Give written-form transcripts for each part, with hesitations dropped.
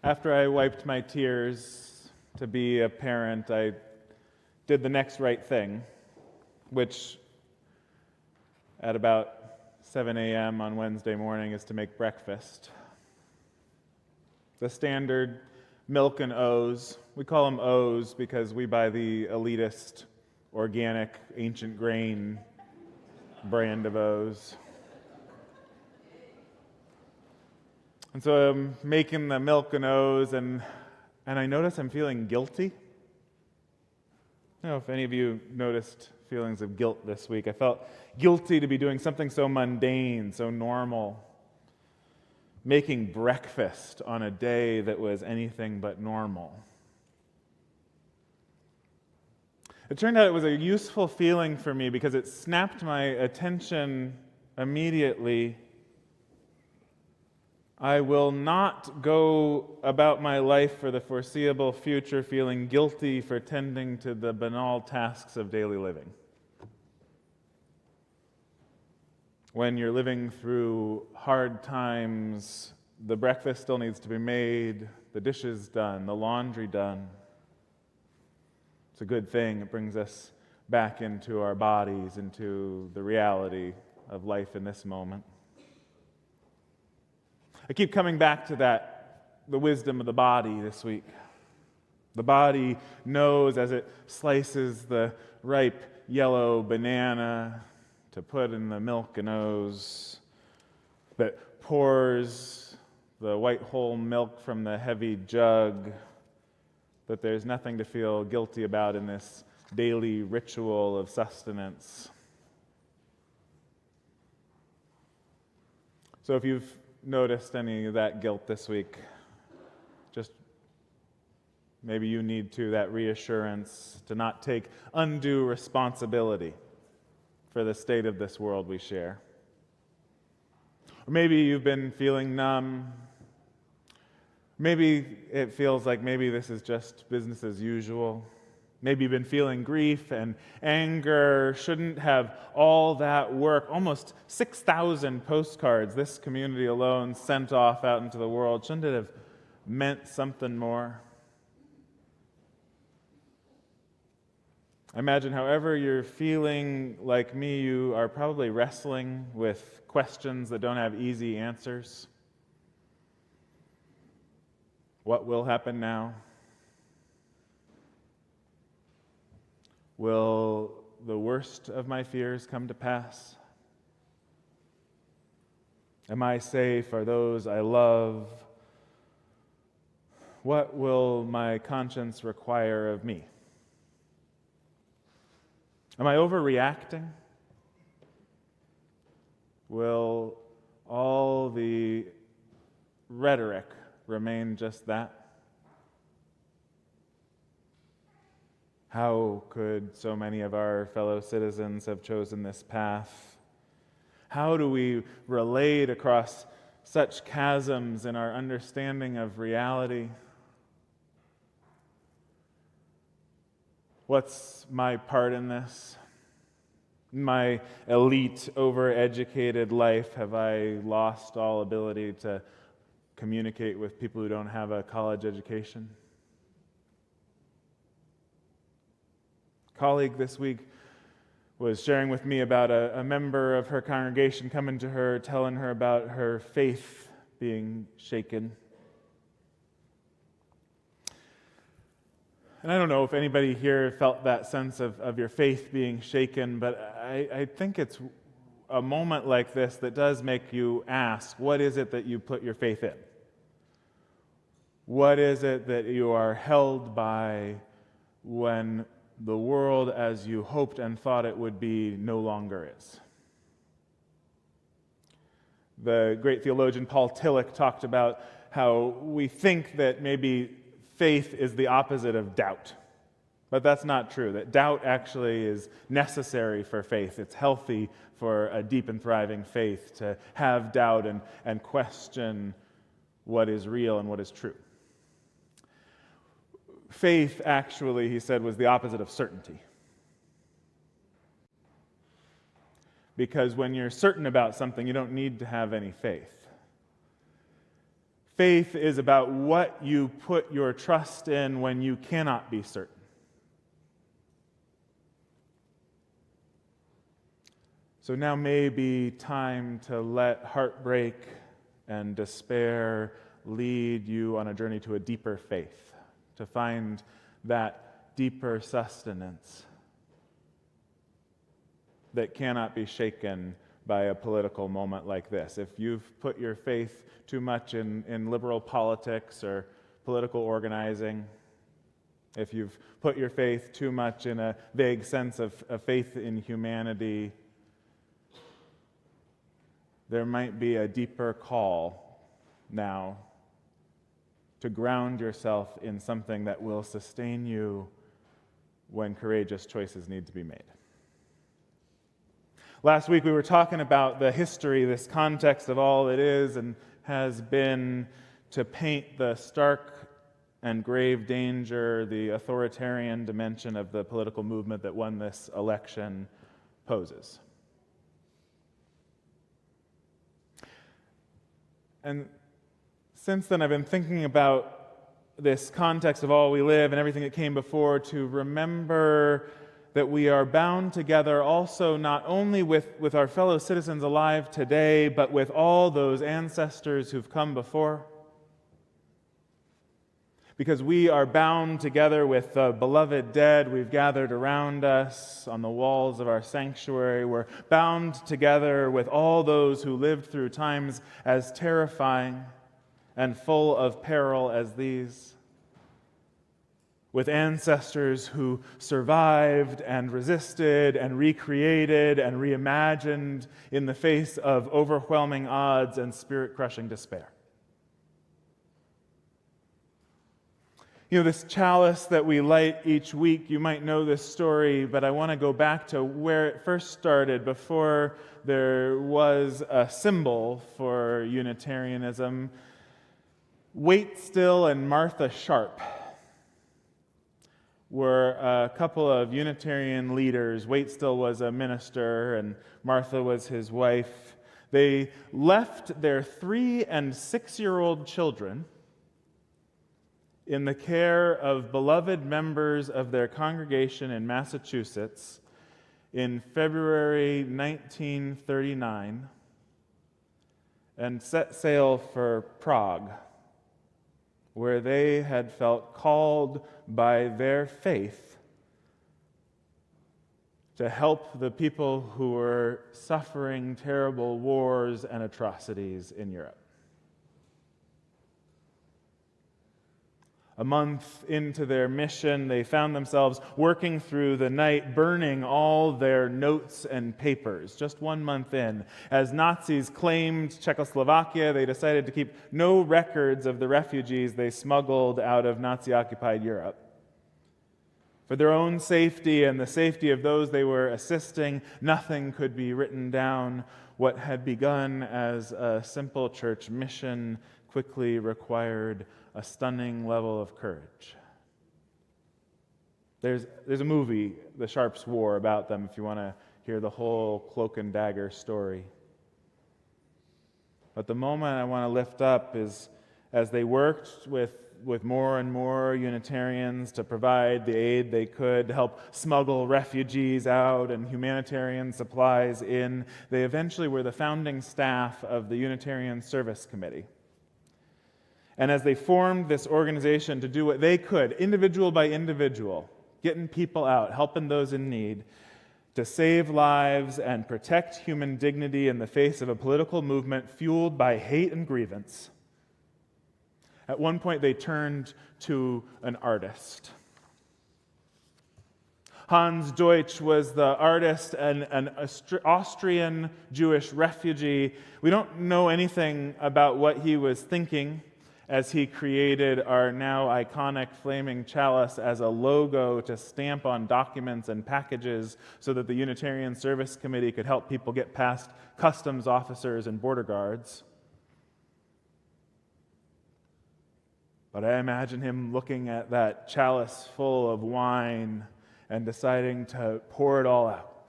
After I wiped my tears to be a parent, I did the next right thing, which at about 7 a.m. on Wednesday morning is to make breakfast. The standard milk and O's. We call them O's because we buy the elitist, organic, ancient grain brand of O's. And so I'm making the milk and O's, and I notice I'm feeling guilty. I don't know if any of you noticed feelings of guilt this week. I felt guilty to be doing something so mundane, so normal. Making breakfast on a day that was anything but normal. It turned out it was a useful feeling for me because it snapped my attention immediately. I will not go about my life for the foreseeable future feeling guilty for tending to the banal tasks of daily living. When you're living through hard times, the breakfast still needs to be made, the dishes done, the laundry done. It's a good thing. It brings us back into our bodies, into the reality of life in this moment. I keep coming back to that, the wisdom of the body this week. The body knows as it slices the ripe yellow banana to put in the milk and O's, that pours the white whole milk from the heavy jug, that there's nothing to feel guilty about in this daily ritual of sustenance. So if you've noticed any of that guilt this week, just maybe you need that reassurance to not take undue responsibility for the state of this world we share. Or maybe you've been feeling numb. Maybe it feels like maybe this is just business as usual. Maybe you've been feeling grief and anger. Shouldn't have all that work, almost 6,000 postcards this community alone sent off out into the world. Shouldn't it have meant something more? I imagine however you're feeling like me, you are probably wrestling with questions that don't have easy answers. What will happen now? Will the worst of my fears come to pass? Am I safe? Are those I love? What will my conscience require of me? Am I overreacting? Will all the rhetoric remain just that? How could so many of our fellow citizens have chosen this path? How do we relate across such chasms in our understanding of reality? What's my part in this? In my elite, overeducated life, have I lost all ability to communicate with people who don't have a college education? A colleague this week was sharing with me about a member of her congregation coming to her, telling her about her faith being shaken. And I don't know if anybody here felt that sense of your faith being shaken, but I think it's a moment like this that does make you ask, what is it that you put your faith in? What is it that you are held by when the world as you hoped and thought it would be no longer is? The great theologian Paul Tillich talked about how we think that maybe faith is the opposite of doubt. But that's not true. That doubt actually is necessary for faith. It's healthy for a deep and thriving faith to have doubt and question what is real and what is true. Faith, actually, he said, was the opposite of certainty. Because when you're certain about something, you don't need to have any faith. Faith is about what you put your trust in when you cannot be certain. So now may be time to let heartbreak and despair lead you on a journey to a deeper faith, to find that deeper sustenance that cannot be shaken by a political moment like this. If you've put your faith too much in liberal politics or political organizing, if you've put your faith too much in a vague sense of faith in humanity, there might be a deeper call now to ground yourself in something that will sustain you when courageous choices need to be made. Last week we were talking about the history, this context of all it is and has been to paint the stark and grave danger, the authoritarian dimension of the political movement that won this election poses. And since then I've been thinking about this context of all we live and everything that came before, to remember that we are bound together also not only with our fellow citizens alive today, but with all those ancestors who've come before. Because we are bound together with the beloved dead we've gathered around us on the walls of our sanctuary. We're bound together with all those who lived through times as terrifying and full of peril as these. With ancestors who survived and resisted and recreated and reimagined in the face of overwhelming odds and spirit-crushing despair. You know, this chalice that we light each week, you might know this story, but I want to go back to where it first started, before there was a symbol for Unitarianism. Waitstill and Martha Sharp were a couple of Unitarian leaders. Waitstill was a minister and Martha was his wife. They left their 3- and 6-year-old children in the care of beloved members of their congregation in Massachusetts in February 1939 and set sail for Prague, where they had felt called by their faith to help the people who were suffering terrible wars and atrocities in Europe. A month into their mission, they found themselves working through the night, burning all their notes and papers. Just 1 month in, as Nazis claimed Czechoslovakia, they decided to keep no records of the refugees they smuggled out of Nazi-occupied Europe. For their own safety and the safety of those they were assisting, nothing could be written down. What had begun as a simple church mission quickly required a stunning level of courage. There's a movie, The Sharps War, about them if you want to hear the whole cloak and dagger story. But the moment I want to lift up is as they worked with more and more Unitarians to provide the aid they could, help smuggle refugees out and humanitarian supplies in, they eventually were the founding staff of the Unitarian Service Committee. And as they formed this organization to do what they could, individual by individual, getting people out, helping those in need, to save lives and protect human dignity in the face of a political movement fueled by hate and grievance, at one point they turned to an artist. Hans Deutsch was the artist and an Austrian Jewish refugee. We don't know anything about what he was thinking as he created our now iconic flaming chalice as a logo to stamp on documents and packages so that the Unitarian Service Committee could help people get past customs officers and border guards. But I imagine him looking at that chalice full of wine and deciding to pour it all out,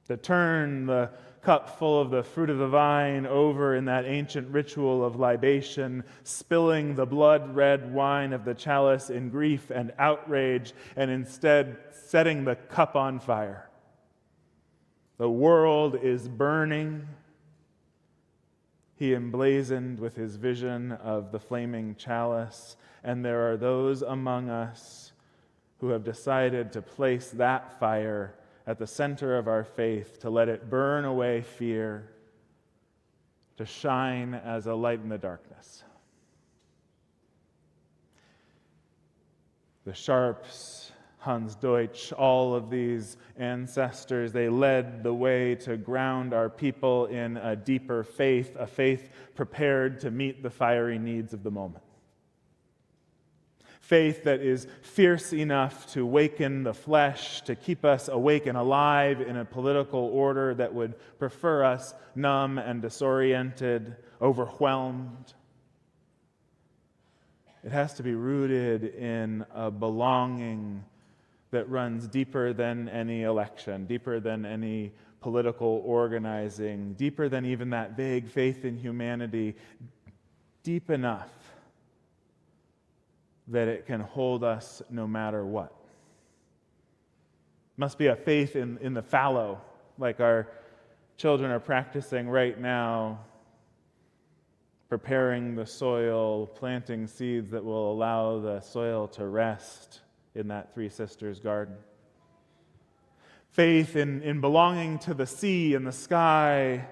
to turn the cup full of the fruit of the vine over in that ancient ritual of libation, spilling the blood-red wine of the chalice in grief and outrage, and instead setting the cup on fire. The world is burning. He emblazoned with his vision of the flaming chalice, and there are those among us who have decided to place that fire at the center of our faith, to let it burn away fear, to shine as a light in the darkness. The Sharps, Hans Deutsch, all of these ancestors, they led the way to ground our people in a deeper faith, a faith prepared to meet the fiery needs of the moment. Faith that is fierce enough to waken the flesh, to keep us awake and alive in a political order that would prefer us numb and disoriented, overwhelmed. It has to be rooted in a belonging that runs deeper than any election, deeper than any political organizing, deeper than even that vague faith in humanity, deep enough that it can hold us no matter what. Must be a faith in the fallow, like our children are practicing right now, preparing the soil, planting seeds that will allow the soil to rest in that Three Sisters garden. Faith in belonging to the sea and the sky,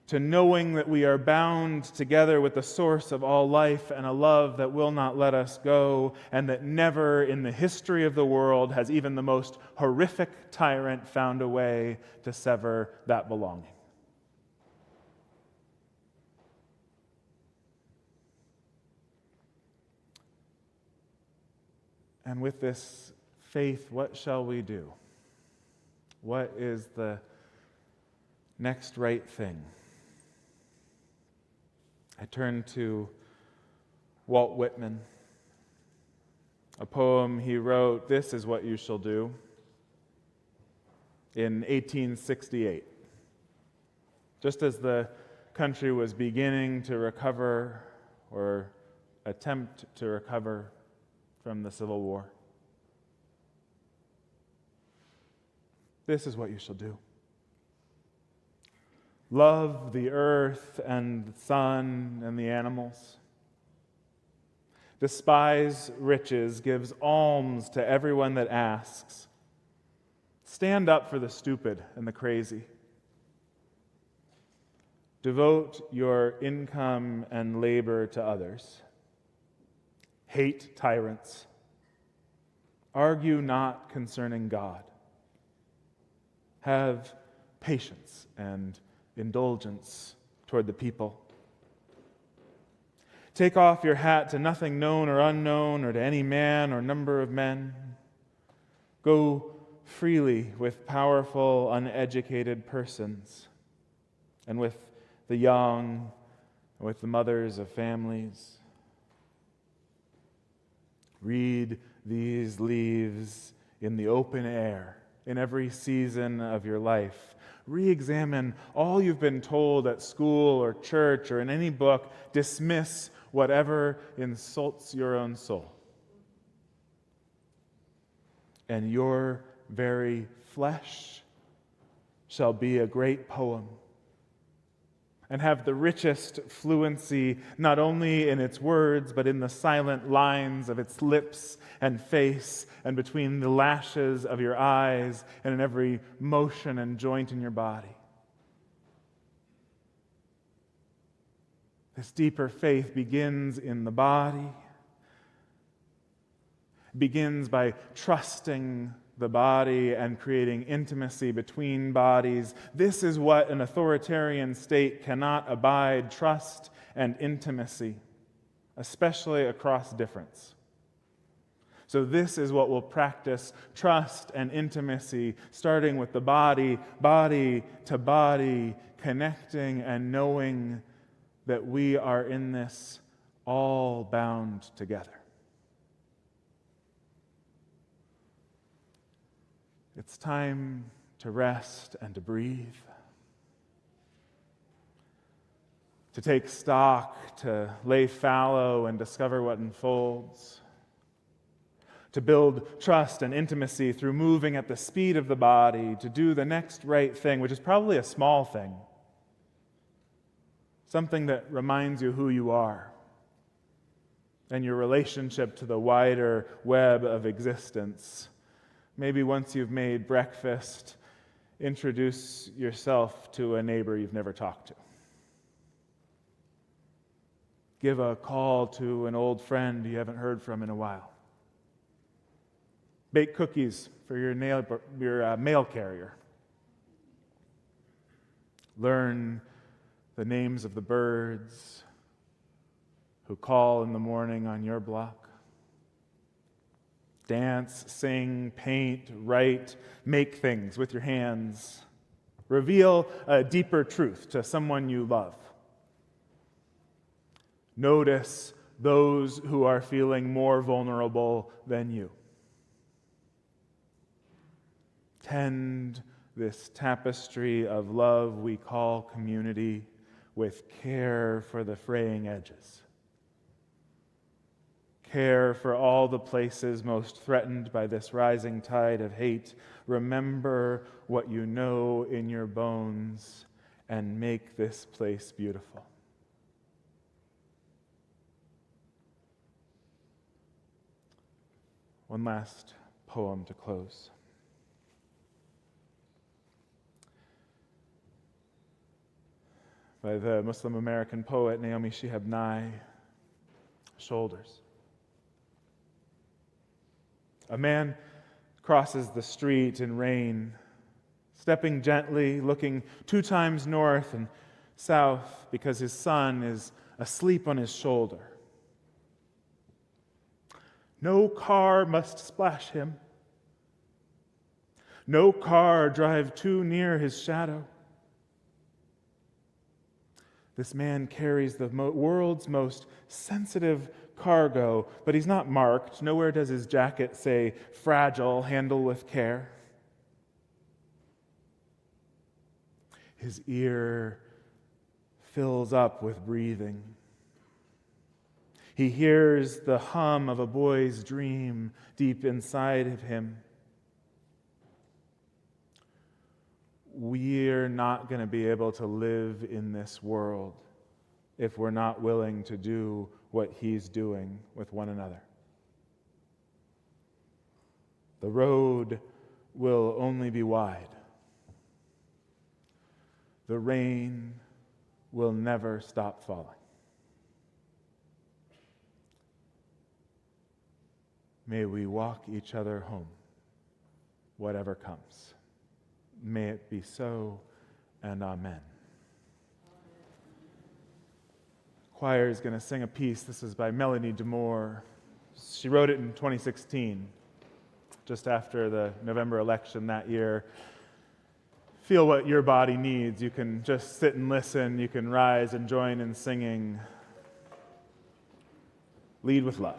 to knowing that we are bound together with the source of all life and a love that will not let us go, and that never in the history of the world has even the most horrific tyrant found a way to sever that belonging. And with this faith, what shall we do? What is the next right thing? I turn to Walt Whitman, a poem he wrote, "This is what you shall do," in 1868. Just as the country was beginning to recover or attempt to recover from the Civil War. This is what you shall do. Love the earth and the sun and the animals. Despise riches, gives alms to everyone that asks. Stand up for the stupid and the crazy. Devote your income and labor to others. Hate tyrants. Argue not concerning God. Have patience and indulgence toward the people. Take off your hat to nothing known or unknown, or to any man or number of men. Go freely with powerful, uneducated persons, and with the young, and with the mothers of families. Read these leaves in the open air, in every season of your life. Re-examine all you've been told at school or church or in any book. Dismiss whatever insults your own soul. And your very flesh shall be a great poem, and have the richest fluency, not only in its words, but in the silent lines of its lips and face, and between the lashes of your eyes, and in every motion and joint in your body. This deeper faith begins in the body, begins by trusting the body and creating intimacy between bodies. This is what an authoritarian state cannot abide: trust and intimacy, especially across difference. So this is what we'll practice: trust and intimacy, starting with the body, body to body, connecting and knowing that we are in this all bound together. It's time to rest and to breathe. to take stock, to lay fallow and discover what unfolds, to build trust and intimacy through moving at the speed of the body, to do the next right thing, which is probably a small thing, something that reminds you who you are and your relationship to the wider web of existence. Maybe once you've made breakfast, introduce yourself to a neighbor you've never talked to. Give a call to an old friend you haven't heard from in a while. Bake cookies for your mail carrier. Learn the names of the birds who call in the morning on your block. Dance, sing, paint, write, make things with your hands. Reveal a deeper truth to someone you love. Notice those who are feeling more vulnerable than you. Tend this tapestry of love we call community with care for the fraying edges. Care for all the places most threatened by this rising tide of hate. Remember what you know in your bones and make this place beautiful. One last poem to close. By the Muslim American poet Naomi Shihab Nye, Shoulders. A man crosses the street in rain, stepping gently, looking 2 times north and south because his son is asleep on his shoulder. No car must splash him. No car drive too near his shadow. This man carries the world's most sensitive cargo, but he's not marked. Nowhere does his jacket say, fragile, handle with care. His ear fills up with breathing. He hears the hum of a boy's dream deep inside of him. We're not going to be able to live in this world if we're not willing to do what he's doing with one another. The road will only be wide. The rain will never stop falling. May we walk each other home, whatever comes. May it be so, and amen. Choir is going to sing a piece. This is by Melanie DeMore. She wrote it in 2016, just after the November election that year. Feel what your body needs. You can just sit and listen. You can rise and join in singing. Lead with love.